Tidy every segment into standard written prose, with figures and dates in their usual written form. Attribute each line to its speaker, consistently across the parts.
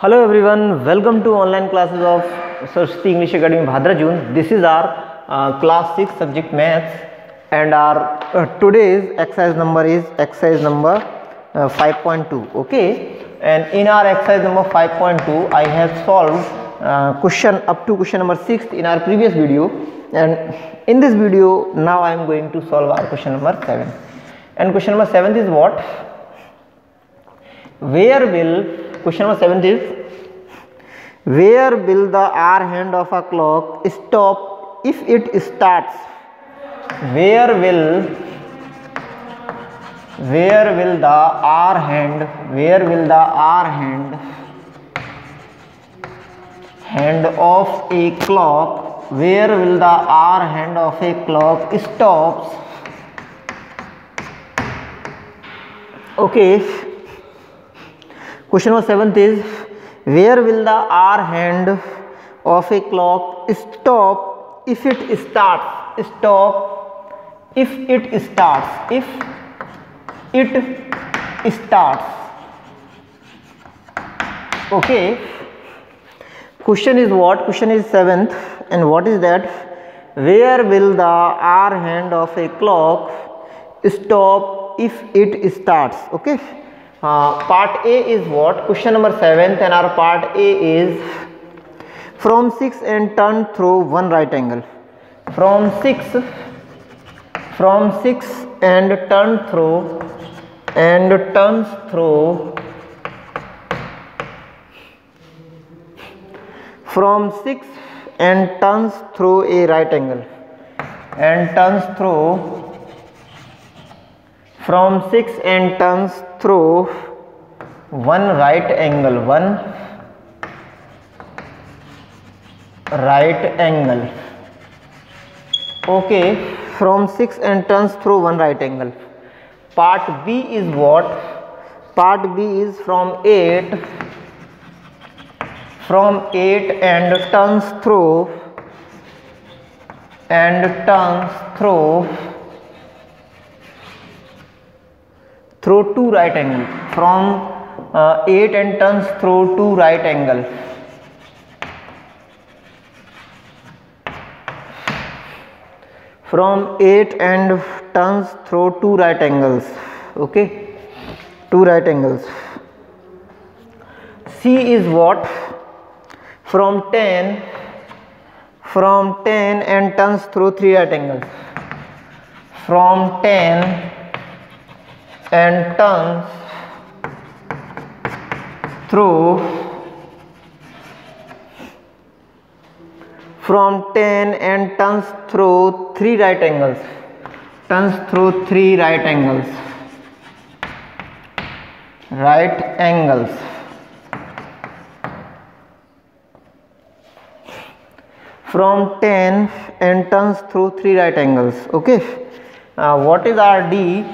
Speaker 1: Hello everyone, welcome to online classes of Saraswati English Academy Bhadrajun. This is our class 6 subject maths, and our today's exercise number is exercise number 5.2. Okay, and in our exercise number 5.2 I have solved question up to question number 6 in our previous video, and in this video now I am going to solve our question number 7. And question number 7 is what? Question number 7 is, where will the hour hand of a clock stop if it starts? Where will the hour hand of a clock, where will the hour hand of a clock stops? Okay. Question number 7 is, where will the hour hand of a clock stop if it starts? If it starts. Okay. Question is what? Question is 7th, and what is that? Where will the hour hand of a clock stop if it starts? Okay. Part A is what? Question number 7th, and our part A is from 6 and turn through one right angle. From 6 and turns through from 6 and turns through a right angle, from 6 and turns through one right angle, okay, from 6 and turns through one right angle. Part B is what? Part B is from 8 and turns through two right angles. From 8 and turns through two right angles. From 8 and turns through two right angles. Okay, two right angles. C is what? From 10 and turns through three right angles. From 10 and turns through three right angles. From 10 and turns through three right angles. Okay. What is our D?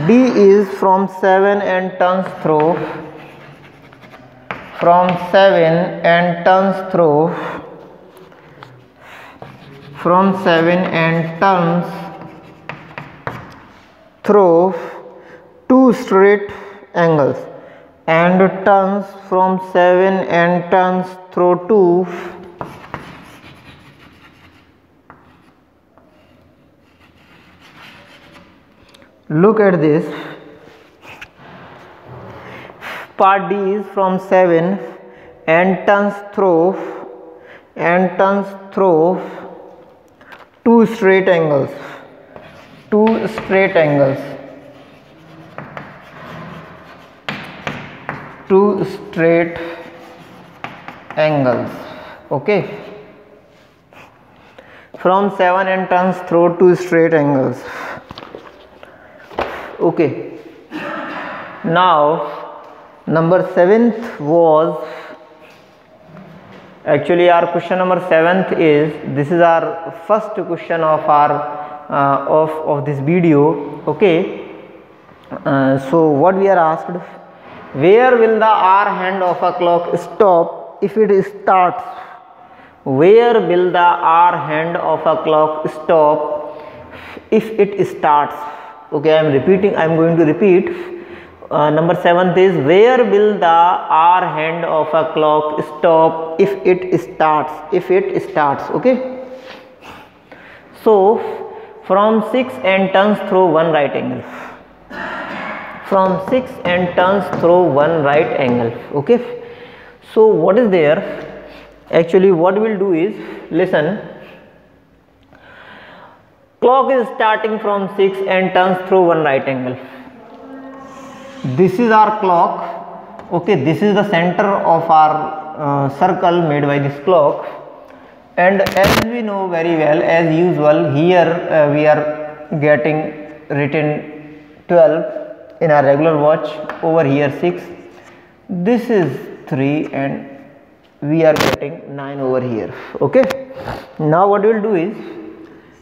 Speaker 1: D is from 7 and turns through two straight angles, and turns from 7 and turns through two look at this. Part D is from 7 and turns through two straight angles. Okay. From 7 and turns through two straight angles. Okay. Now number 7th was actually our question number 7th is, this is our first question of our of this video. Okay. So what we are asked, where will the hour hand of a clock stop if it starts? Where will the hour hand of a clock stop if it starts? Okay, I am going to repeat. Number 7th is, where will the hour hand of a clock stop if it starts? Okay, so from 6 and turns through one right angle. From 6 and turns through one right angle. Okay, so what is there? Actually, what we'll do is, listen. Clock is starting from 6 and turns through one right angle. This is our clock. Okay, this is the center of our circle made by this clock, and as we know very well, as usual, here we are getting written 12 in our regular watch, over here 6, this is 3, and we are getting 9 over here. Okay, now what we will do is,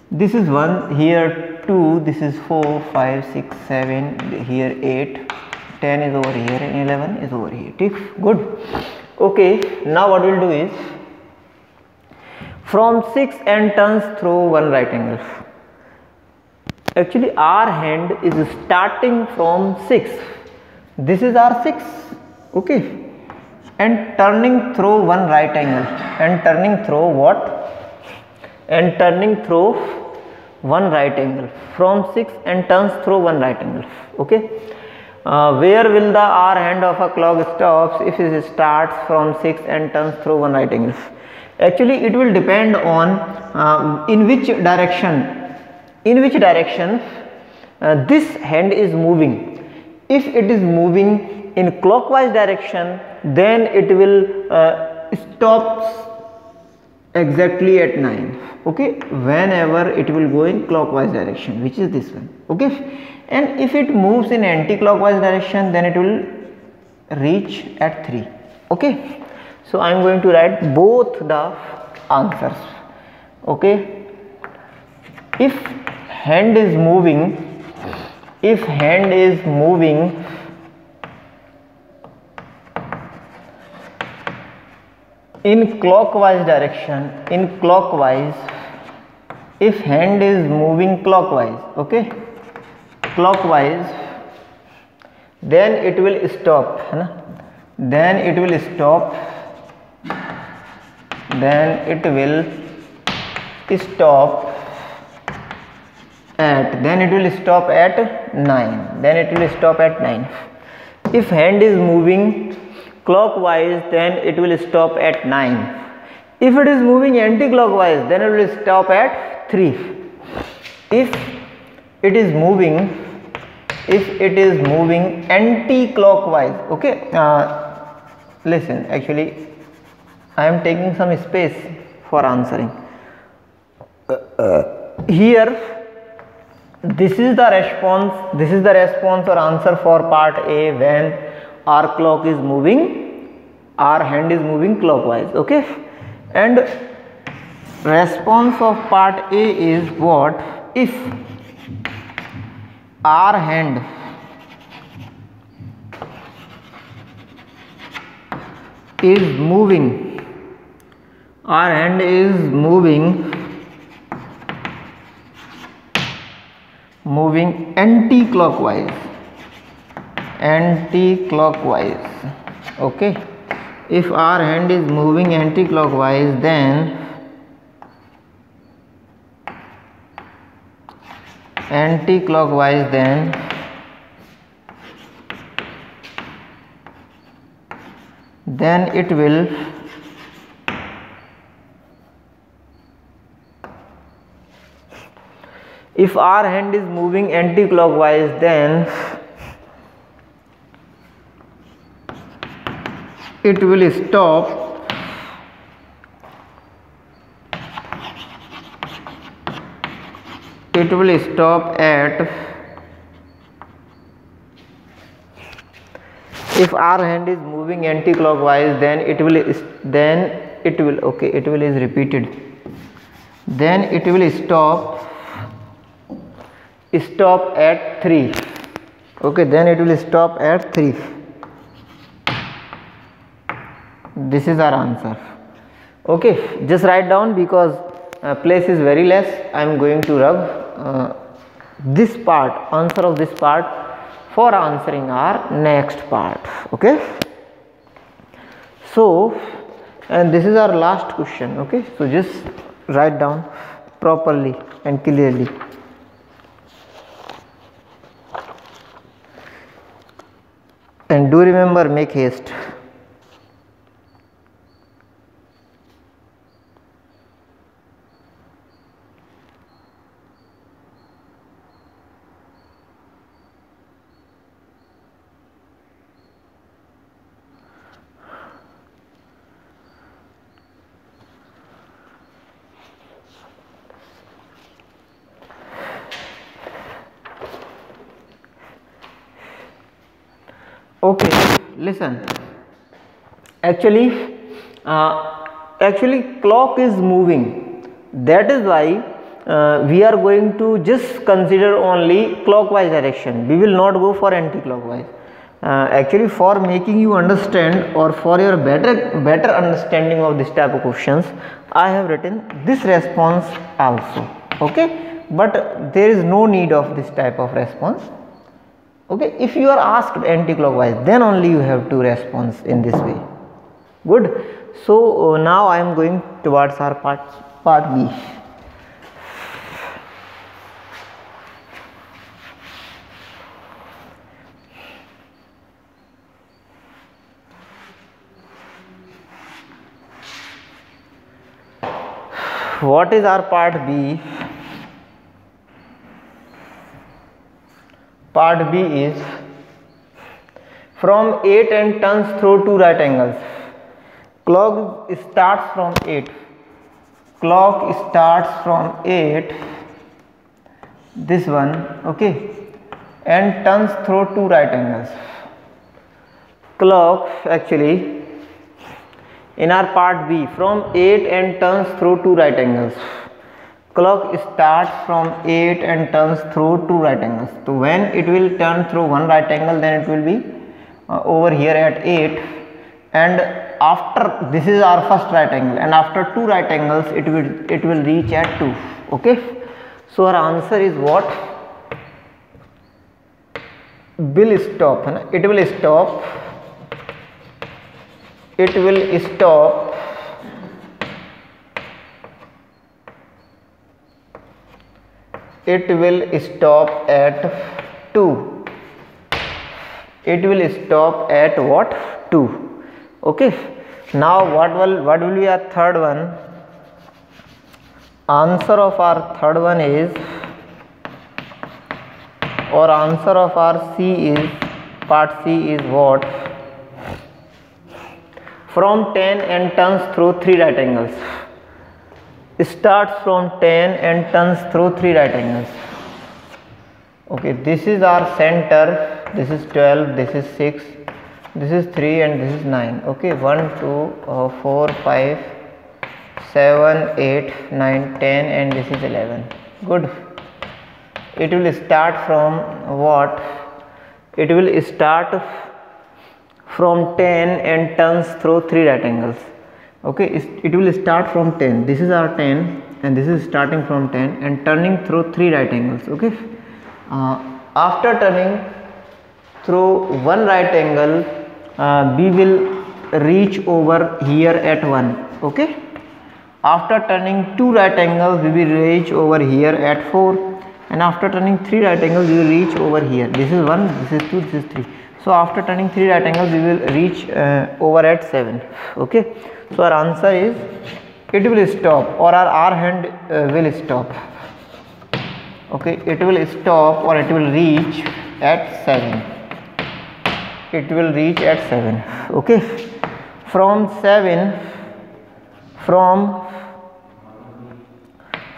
Speaker 1: this is 1, here 2, this is 4, 5, 6, 7, here 8, 10 is over here, and 11 is over here. Good. Okay, now what we will do is, from 6 and turns through one right angle. Actually, our hand is starting from 6. This is our 6. Okay, and turning through one right angle, and turning through what? And turning through one right angle. From 6 and turns through one right angle. Okay, where will the hour hand of a clock stops if it starts from 6 and turns through one right angle? Actually, it will depend on in which direction this hand is moving. If it is moving in clockwise direction, then it will stop exactly at 9. Okay, whenever it will go in clockwise direction, which is this one. Okay, and if it moves in anti-clockwise direction, then it will reach at 3. Okay, so I am going to write both the answers. Okay, if hand is moving in clockwise direction, if hand is moving clockwise, okay, clockwise, then it will stop, then it will stop at 9. If hand is moving clockwise, then it will stop at 9. If it is moving anti-clockwise, then it will stop at 3. If it is moving anti-clockwise, okay, listen, actually I am taking some space for answering. Here this is the response or answer for part A, when our hand is moving clockwise. Okay, and response of part A is what? If our hand is moving anti-clockwise. Okay, if our hand is moving anti-clockwise, then it will if our hand is moving anti-clockwise, then it will stop at, if our hand is moving anti-clockwise, then it will okay, it will is repeated, then it will stop at 3. Okay, then it will stop at 3. This is our answer. Okay, just write down, because place is very less. I am going to rub this part, answer of this part for answering our next part. Okay, so and this is our last question. Okay, so just write down properly and clearly. And do remember, make haste. Okay, listen. Actually clock is moving. That is why we are going to just consider only clockwise direction. We will not go for anti-clockwise. Actually, for making you understand, or for your better understanding of this type of questions, I have written this response also. Okay, but there is no need of this type of response. Okay, if you are asked anti-clockwise, then only you have to respond in this way. Good. So now I am going towards our part B. What is our part B? Part B is from 8 and turns through 2 right angles. Clock starts from 8. Clock starts from 8. This one, okay, and turns through 2 right angles. Clock actually in our part B from 8 and turns through 2 right angles. Clock starts from 8 and turns through 2 right angles. So when it will turn through 1 right angle, then it will be over here at 8, and after this is our first right angle, and after 2 right angles it will reach at 2. Okay, so our answer is what? Will stop. It will stop. It will stop. It will stop at 2. It will stop at what? 2. Okay. Now what will be our third one? Answer of our third one is, or answer of our C is, part C is what? From 10 and turns through 3 right angles. Starts from 10 and turns through 3 right angles. Okay, this is our center. This is 12, this is 6, this is 3, and this is 9. Okay, 1 2 4 5 7 8 9 10, and this is 11. Good. It will start from what? It will start from 10 and turns through 3 right angles. Okay, it will start from 10. This is our 10, and this is starting from 10 and turning through 3 right angles. Okay, after turning through 1 right angle, we will reach over here at 1. Okay, after turning 2 right angles, we will reach over here at 4, and after turning 3 right angles, we will reach over here. This is 1, this is 2, this is 3. So after turning 3 right angles, we will reach over at 7. Okay, so our answer is it will stop, or our R hand will stop. Okay, it will stop, or it will reach at 7. It will reach at 7. Okay, from 7, from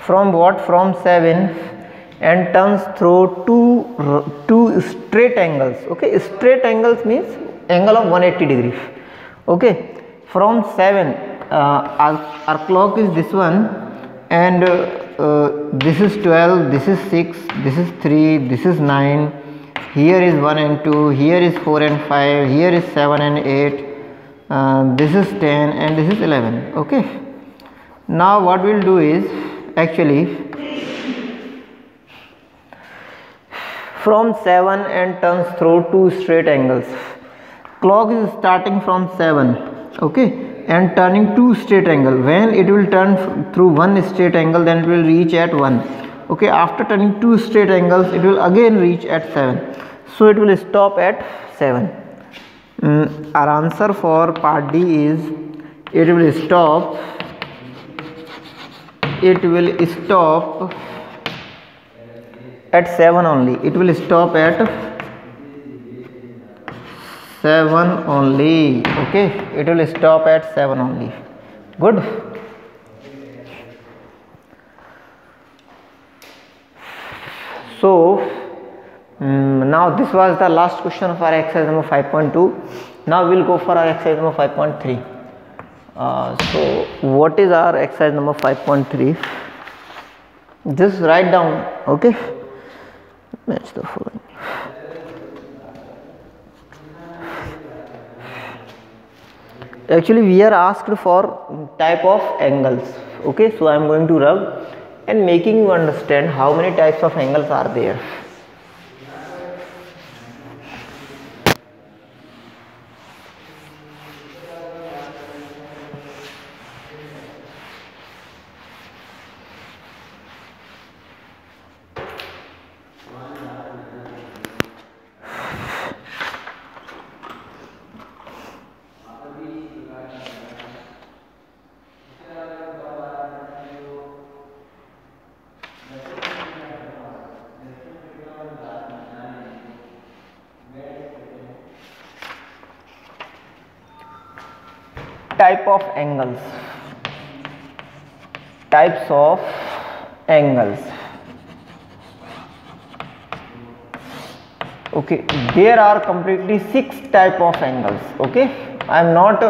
Speaker 1: what? From 7 and turns through two straight angles. Okay, straight angles means angle of 180 degrees. Okay, from 7, our clock is this one, and this is 12, this is 6, this is 3, this is 9, here is 1 and 2, here is 4 and 5, here is 7 and 8, this is 10, and this is 11. Okay, now what we'll do is, actually from 7 and turns through two straight angles. Clock is starting from 7, okay, and turning two straight angle. When it will turn through one straight angle, then it will reach at 1. Okay, after turning two straight angles, it will again reach at 7. So it will stop at 7. Our answer for part D is it will stop at 7 only. It will stop at 7 only. Okay, it will stop at 7 only. Good. So now this was the last question of our exercise number 5.2. Now we will go for our exercise number 5.3. So what is our exercise number 5.3? Just write down, okay. Match the following. Actually we are asked for type of angles, okay. So I am going to rub and making you understand how many types of angles are there. Type of angles, types of angles. Okay, there are completely 6 type of angles. Okay, I am not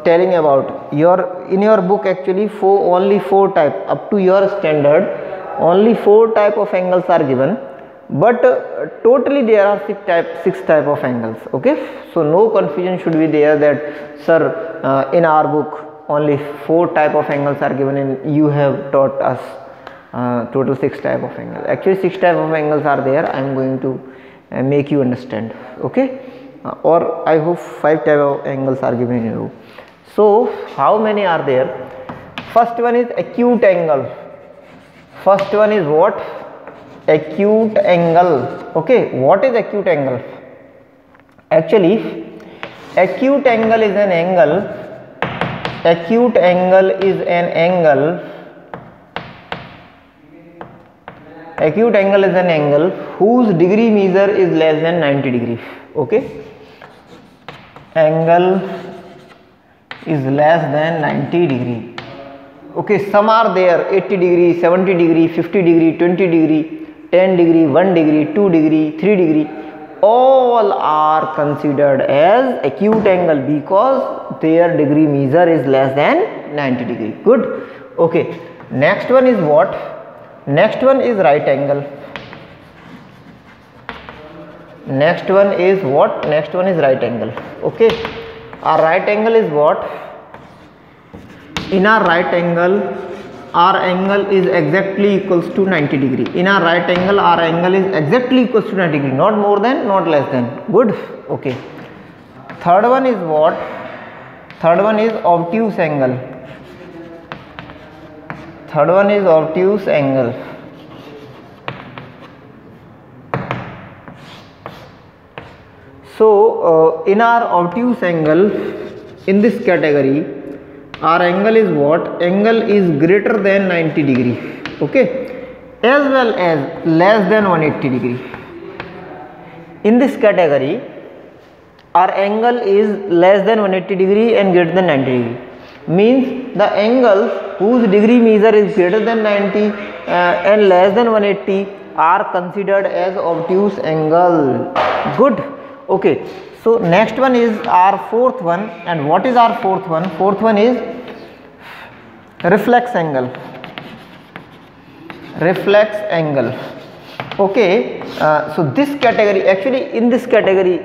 Speaker 1: telling about in your book. Actually only 4 type, up to your standard only 4 type of angles are given, but totally there are 6 type of angles. Okay, so no confusion should be there that sir in our book only 4 type of angles are given and you have taught us total 6 type of angles. Actually 6 type of angles are there. I am going to make you understand, okay, or I hope 5 type of angles are given in you. So how many are there? First one is acute angle. First one is what? Acute angle. Okay, what is acute angle? Actually acute angle is an angle. Acute angle is an angle. Acute angle is an angle whose degree measure is less than 90 degree. Okay, angle is less than 90 degree. Okay, some are there 80 degree, 70 degree, 50 degree, 20 degree, 10 degree, 1 degree, 2 degree, 3 degree. All are considered as acute angle because their degree measure is less than 90 degree. Good. Okay, next one is what? Next one is right angle. Next one is what? Next one is right angle. Okay, our right angle is what? In our right angle, our angle is exactly equals to 90 degree. In our right angle, our angle is exactly equals to 90 degree, not more than, not less than. Good. Okay, third one is what? Third one is obtuse angle. Third one is obtuse angle. So in our obtuse angle, in this category, our angle is what? Angle is greater than 90 degree. Okay, as well as less than 180 degree. In this category, our angle is less than 180 degree and greater than 90 degree. Means the angles whose degree measure is greater than 90 and less than 180 are considered as obtuse angle. Good. Okay, so next one is our fourth one. And what is our fourth one? Fourth one is reflex angle. Reflex angle. Okay, so this category, actually in this category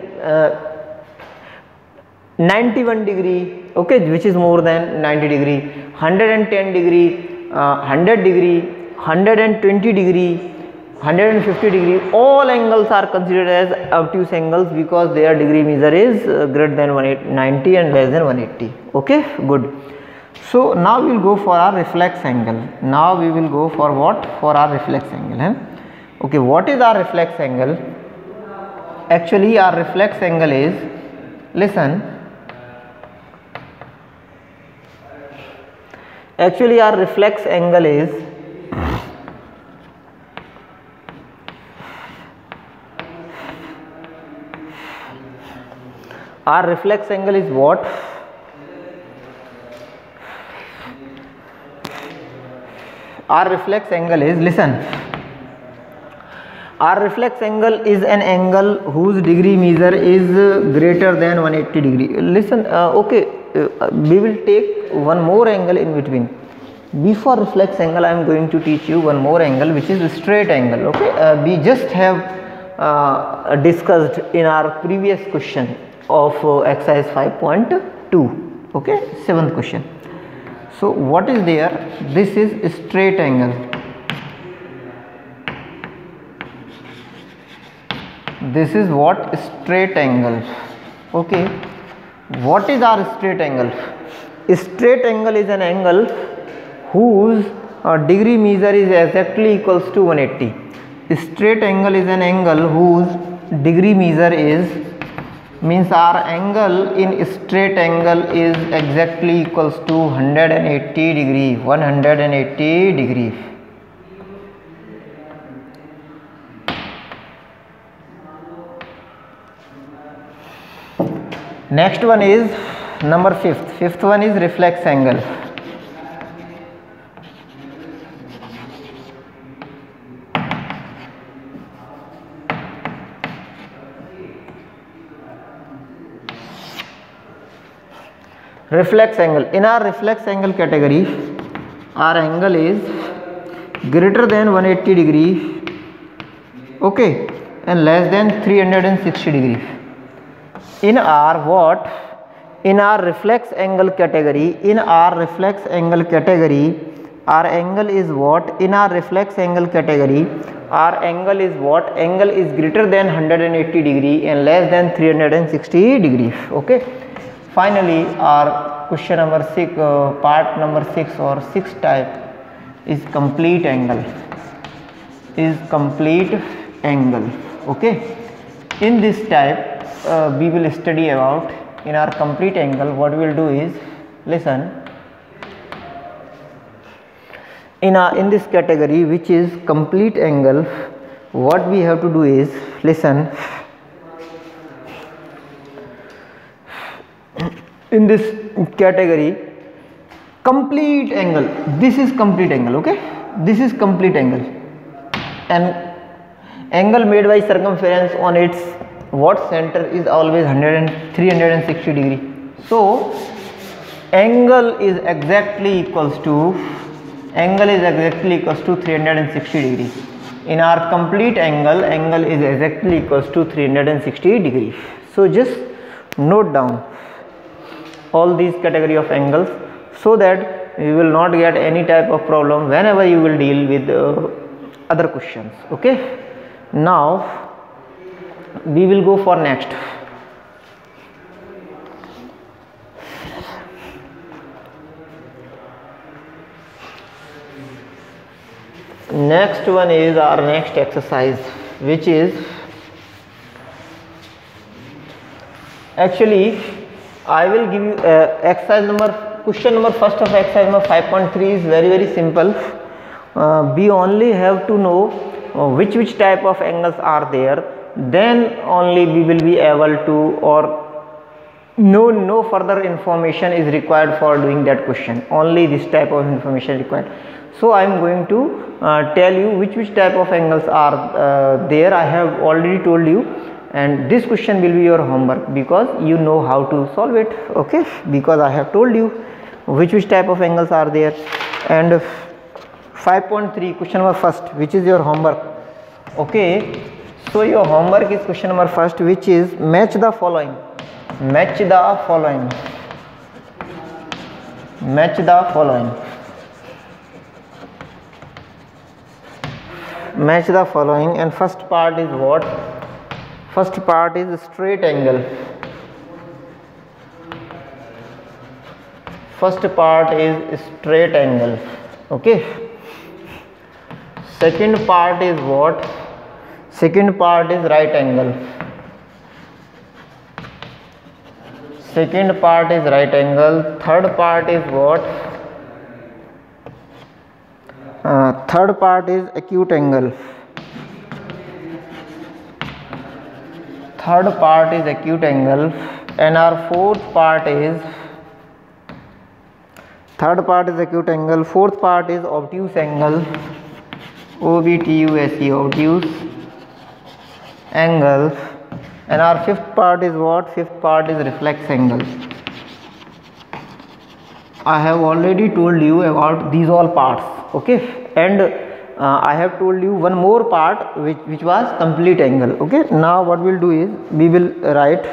Speaker 1: 91 degree, okay, which is more than 90 degree, 110 degree, 100 degree, 120 degree, 150 degree, all angles are considered as obtuse angles because their degree measure is greater than 190 and less than 180. Okay, good. So now we will go for our reflex angle. Now we will go for what? For our reflex angle. Okay, what is our reflex angle? Actually our reflex angle is, listen, actually our reflex angle is what? Our reflex angle is, listen, our reflex angle is an angle whose degree measure is greater than 180 degree. Listen, okay, we will take one more angle in between. Before reflex angle I am going to teach you one more angle, which is straight angle. Okay, we just have discussed in our previous question of exercise 5.2. okay, 7th question. So what is there? This is straight angle. This is what? Straight angle. Okay, what is our straight angle? Straight angle is an angle whose degree measure is exactly equals to 180. Straight angle is an angle whose degree measure is, means our angle in straight angle is exactly equals to 180 degree. 180 degree. Next one is number 5th. 5th one is reflex angle. Reflex angle. In our reflex angle category, our angle is greater than 180 degree, okay, and less than 360 degree. In our what? In our reflex angle category, our angle is what? In our reflex angle category, our angle is what? Angle is greater than 180 degree and less than 360 degree. Okay. Finally, our question number 6, part number 6 or 6th type is complete angle. Okay. In this type, we will study about, in our complete angle, what we will do is, listen, in this category which is complete angle, what we have to do is, listen, in this category, complete angle, this is complete angle. Okay, this is complete angle, and angle made by circumference on its what center is always 360 degree. So angle is exactly equals to 360 degree. In our complete angle is exactly equals to 360 degree. So just note down all these category of angles so that you will not get any type of problem whenever you will deal with other questions. Okay, now we will go for next. Next one is our next exercise, which is actually I will give you question number first of exercise number 5.3 is very simple. We only have to know which type of angles are there, then only we will be able to, or no further information is required for doing that question. Only this type of information required. So I am going to tell you which type of angles are there. I have already told you, and this question will be your homework because you know how to solve it. Okay, because I have told you which type of angles are there. And 5.3 question number first, which is your homework. Okay, so your homework is question number first, which is match the following. Match the following. Match the following, and first part is what? First part is straight angle. First part is straight angle. Okay. Second part is what? Second part is right angle. Second part is right angle. Third part is what? Third part is acute angle. Third part is acute angle, and our fourth part is acute angle. Fourth part is obtuse angle. OBTUSE, obtuse angle. And our fifth part is what? Fifth part is reflex angle. I have already told you about these all parts. Okay, and I have told you one more part which was complete angle. Okay, now what we'll do is we will write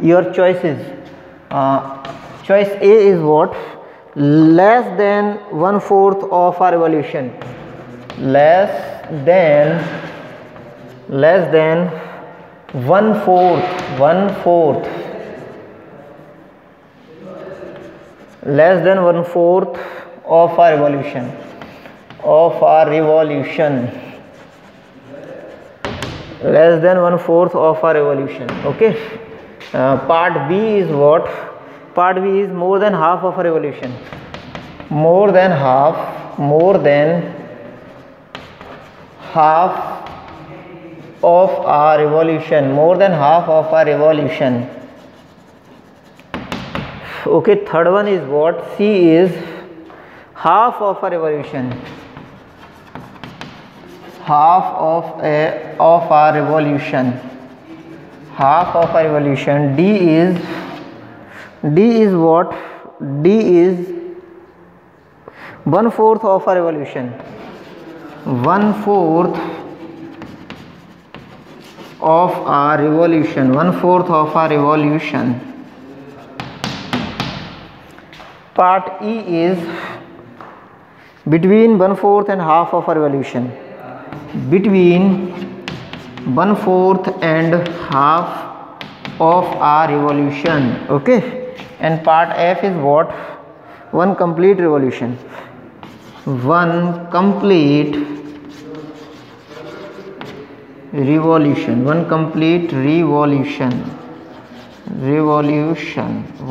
Speaker 1: your choices. Choice A is what? Less than 1/4 of our revolution. Less than 1/4. Less than 1/4 of our revolution. Less than 1/4 of our revolution. Okay. Part B is what? Part B is more than half of a revolution. More than half of our revolution. More than half of our revolution. Okay. Third one is what? C is half of a revolution. Half of our revolution. Half of a revolution. D is what? D is 1/4 of a revolution. 1/4 of our revolution. 1/4 of our revolution. Part E is between 1/4 and half of a revolution. Between 1/4 and half of our revolution. Okay. And part F is what? One complete revolution. One complete revolution. One complete revolution.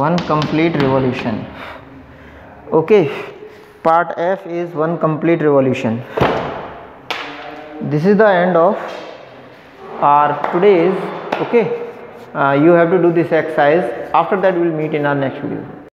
Speaker 1: One complete revolution. Okay. Part F is one complete revolution. This is the end of our today's. Okay. You have to do this exercise. After that we will meet in our next video.